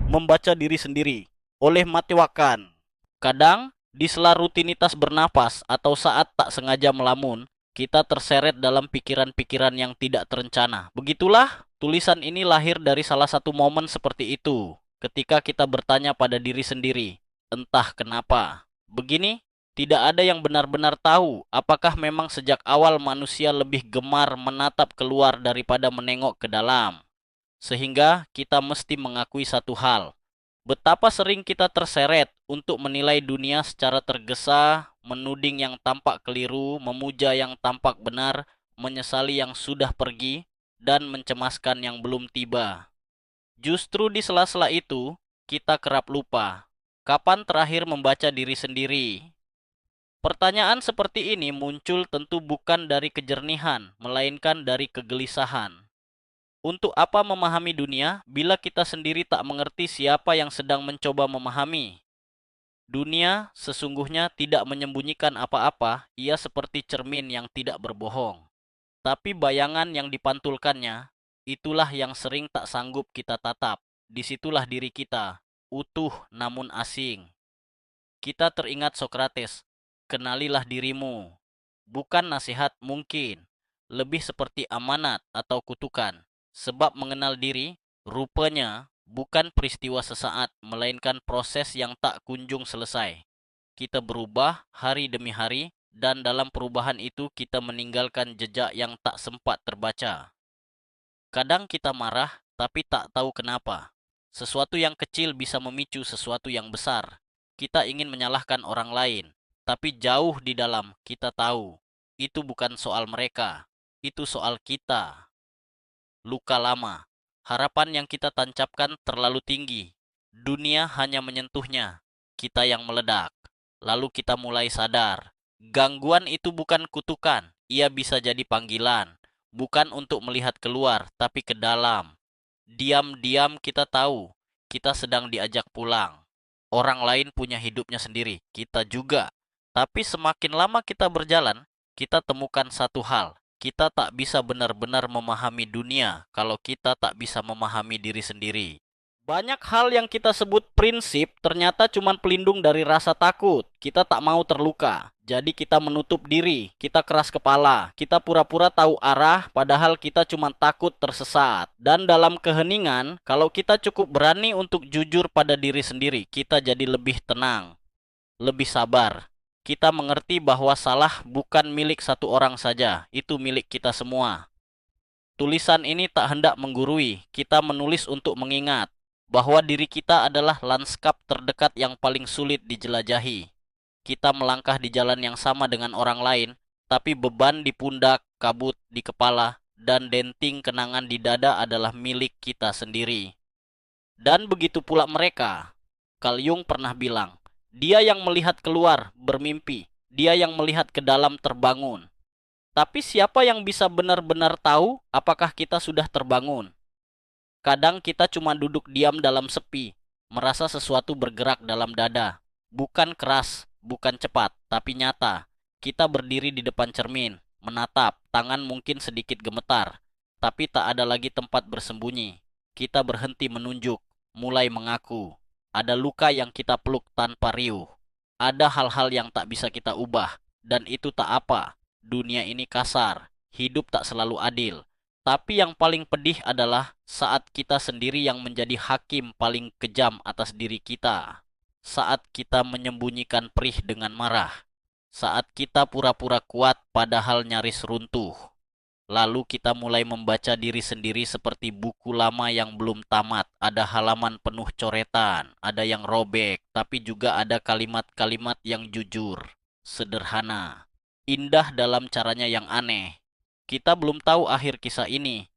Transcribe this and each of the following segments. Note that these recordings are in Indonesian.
membaca diri sendiri oleh Matewakan. Kadang, di sela rutinitas bernapas atau saat tak sengaja melamun, kita terseret dalam pikiran-pikiran yang tidak terencana. Begitulah, tulisan ini lahir dari salah satu momen seperti itu, ketika kita bertanya pada diri sendiri, entah kenapa. Begini, tidak ada yang benar-benar tahu apakah memang sejak awal manusia lebih gemar menatap keluar daripada menengok ke dalam. Sehingga kita mesti mengakui satu hal. Betapa sering kita terseret untuk menilai dunia secara tergesa, menuding yang tampak keliru, memuja yang tampak benar, menyesali yang sudah pergi, dan mencemaskan yang belum tiba. Justru di sela-sela itu, kita kerap lupa. Kapan terakhir membaca diri sendiri? Pertanyaan seperti ini muncul tentu bukan dari kejernihan, melainkan dari kegelisahan. Untuk apa memahami dunia bila kita sendiri tak mengerti siapa yang sedang mencoba memahami? Dunia sesungguhnya tidak menyembunyikan apa-apa, ia seperti cermin yang tidak berbohong. Tapi bayangan yang dipantulkannya, itulah yang sering tak sanggup kita tatap. Disitulah diri kita, utuh namun asing. Kita teringat Sokrates, kenalilah dirimu. Bukan nasihat mungkin, lebih seperti amanat atau kutukan. Sebab mengenal diri, rupanya bukan peristiwa sesaat, melainkan proses yang tak kunjung selesai. Kita berubah hari demi hari, dan dalam perubahan itu kita meninggalkan jejak yang tak sempat terbaca. Kadang kita marah, tapi tak tahu kenapa. Sesuatu yang kecil bisa memicu sesuatu yang besar. Kita ingin menyalahkan orang lain, tapi jauh di dalam kita tahu, itu bukan soal mereka, itu soal kita. Luka lama, harapan yang kita tancapkan terlalu tinggi. Dunia hanya menyentuhnya, kita yang meledak. Lalu kita mulai sadar, gangguan itu bukan kutukan, ia bisa jadi panggilan. Bukan untuk melihat keluar, tapi ke dalam. Diam-diam kita tahu, kita sedang diajak pulang. Orang lain punya hidupnya sendiri, kita juga. Tapi semakin lama kita berjalan, kita temukan satu hal. Kita tak bisa benar-benar memahami dunia kalau kita tak bisa memahami diri sendiri. Banyak hal yang kita sebut prinsip ternyata cuma pelindung dari rasa takut. Kita tak mau terluka. Jadi kita menutup diri, kita keras kepala, kita pura-pura tahu arah padahal kita cuma takut tersesat. Dan dalam keheningan, kalau kita cukup berani untuk jujur pada diri sendiri, kita jadi lebih tenang, lebih sabar. Kita mengerti bahwa salah bukan milik satu orang saja, itu milik kita semua. Tulisan ini tak hendak menggurui, kita menulis untuk mengingat bahwa diri kita adalah lanskap terdekat yang paling sulit dijelajahi. Kita melangkah di jalan yang sama dengan orang lain, tapi beban di pundak, kabut di kepala, dan denting kenangan di dada adalah milik kita sendiri. Dan begitu pula mereka. Carl Jung pernah bilang, dia yang melihat keluar bermimpi, dia yang melihat ke dalam terbangun. Tapi siapa yang bisa benar-benar tahu apakah kita sudah terbangun? Kadang kita cuma duduk diam dalam sepi, merasa sesuatu bergerak dalam dada. Bukan keras, bukan cepat, tapi nyata. Kita berdiri di depan cermin, menatap, tangan mungkin sedikit gemetar, tapi tak ada lagi tempat bersembunyi. Kita berhenti menunjuk, mulai mengaku. Ada luka yang kita peluk tanpa riuh. Ada hal-hal yang tak bisa kita ubah, dan itu tak apa. Dunia ini kasar, hidup tak selalu adil. Tapi yang paling pedih adalah saat kita sendiri yang menjadi hakim paling kejam atas diri kita. Saat kita menyembunyikan perih dengan marah. Saat kita pura-pura kuat padahal nyaris runtuh. Lalu kita mulai membaca diri sendiri seperti buku lama yang belum tamat. Ada halaman penuh coretan, ada yang robek, tapi juga ada kalimat-kalimat yang jujur, sederhana, indah dalam caranya yang aneh. Kita belum tahu akhir kisah ini,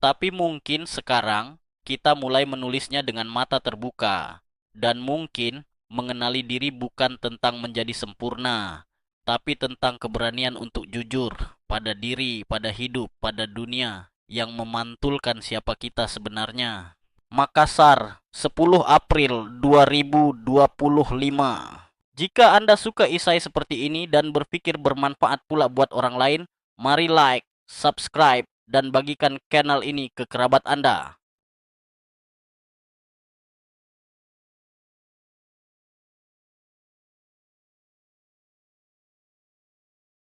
tapi mungkin sekarang kita mulai menulisnya dengan mata terbuka. Dan mungkin mengenali diri bukan tentang menjadi sempurna, tapi tentang keberanian untuk jujur pada diri, pada hidup, pada dunia yang memantulkan siapa kita sebenarnya. Makassar, 10 April 2025. Jika Anda suka isai seperti ini dan berpikir bermanfaat pula buat orang lain, mari like, subscribe, dan bagikan channel ini ke kerabat Anda.